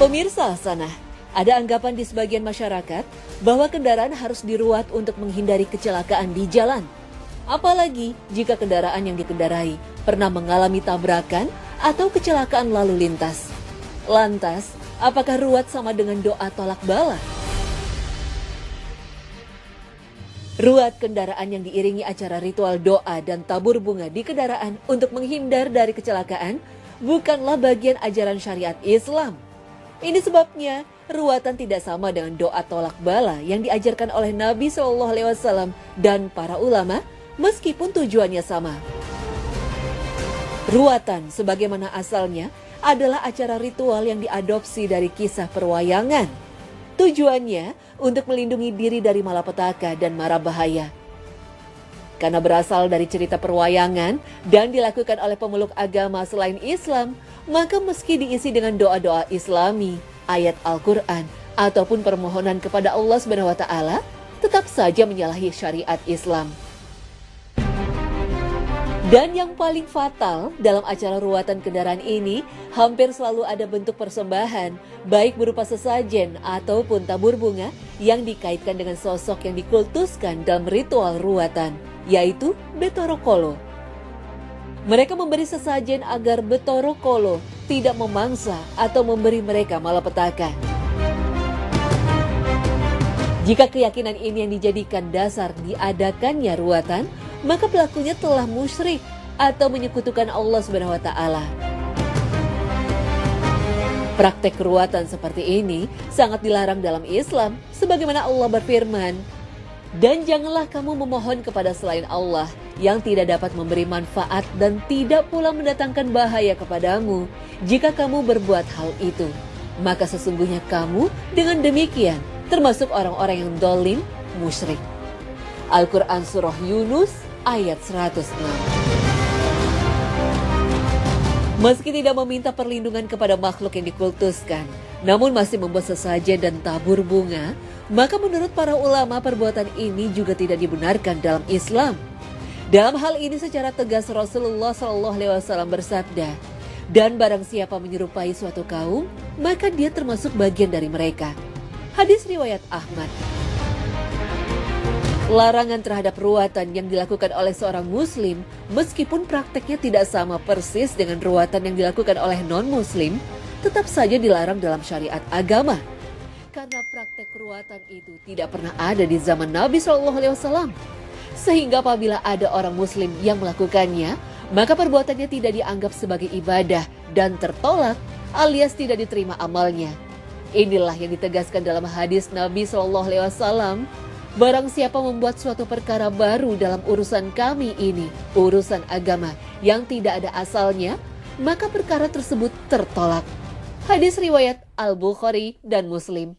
Pemirsa sana, ada anggapan di sebagian masyarakat bahwa kendaraan harus diruat untuk menghindari kecelakaan di jalan. Apalagi jika kendaraan yang dikendarai pernah mengalami tabrakan atau kecelakaan lalu lintas. Lantas, apakah ruat sama dengan doa tolak bala? Ruat kendaraan yang diiringi acara ritual doa dan tabur bunga di kendaraan untuk menghindar dari kecelakaan bukanlah bagian ajaran syariat Islam. Ini sebabnya ruatan tidak sama dengan doa tolak bala yang diajarkan oleh Nabi SAW dan para ulama meskipun tujuannya sama. Ruatan sebagaimana asalnya adalah acara ritual yang diadopsi dari kisah perwayangan. Tujuannya untuk melindungi diri dari malapetaka dan mara bahaya. Karena berasal dari cerita perwayangan dan dilakukan oleh pemeluk agama selain Islam, maka meski diisi dengan doa-doa Islami, ayat Al-Quran, ataupun permohonan kepada Allah SWT, tetap saja menyalahi syariat Islam. Dan yang paling fatal dalam acara ruatan kendaraan ini, hampir selalu ada bentuk persembahan, baik berupa sesajen ataupun tabur bunga yang dikaitkan dengan sosok yang dikultuskan dalam ritual ruatan, yaitu Betoro Kolo. Mereka memberi sesajen agar Betoro Kolo tidak memangsa atau memberi mereka malapetaka. Jika keyakinan ini yang dijadikan dasar diadakannya ruatan, maka pelakunya telah musyrik atau menyekutukan Allah SWT. Praktek ruatan seperti ini sangat dilarang dalam Islam, sebagaimana Allah berfirman, "Dan janganlah kamu memohon kepada selain Allah yang tidak dapat memberi manfaat dan tidak pula mendatangkan bahaya kepadamu jika kamu berbuat hal itu. Maka sesungguhnya kamu dengan demikian termasuk orang-orang yang zalim, musyrik." Al-Quran Surah Yunus ayat 106. Meski tidak meminta perlindungan kepada makhluk yang dikultuskan, namun masih membuat sesajen dan tabur bunga, maka menurut para ulama perbuatan ini juga tidak dibenarkan dalam Islam. Dalam hal ini secara tegas Rasulullah SAW bersabda, "Dan barang siapa menyerupai suatu kaum, maka dia termasuk bagian dari mereka." Hadis riwayat Ahmad. Larangan terhadap ruatan yang dilakukan oleh seorang muslim, meskipun prakteknya tidak sama persis dengan ruatan yang dilakukan oleh non-muslim, tetap saja dilarang dalam syariat agama. Karena praktek ruatan itu tidak pernah ada di zaman Nabi SAW. Sehingga apabila ada orang muslim yang melakukannya, maka perbuatannya tidak dianggap sebagai ibadah dan tertolak alias tidak diterima amalnya. Inilah yang ditegaskan dalam hadis Nabi SAW. Barang siapa membuat suatu perkara baru dalam urusan kami ini, urusan agama yang tidak ada asalnya, maka perkara tersebut tertolak. Hadis riwayat Al-Bukhari dan Muslim.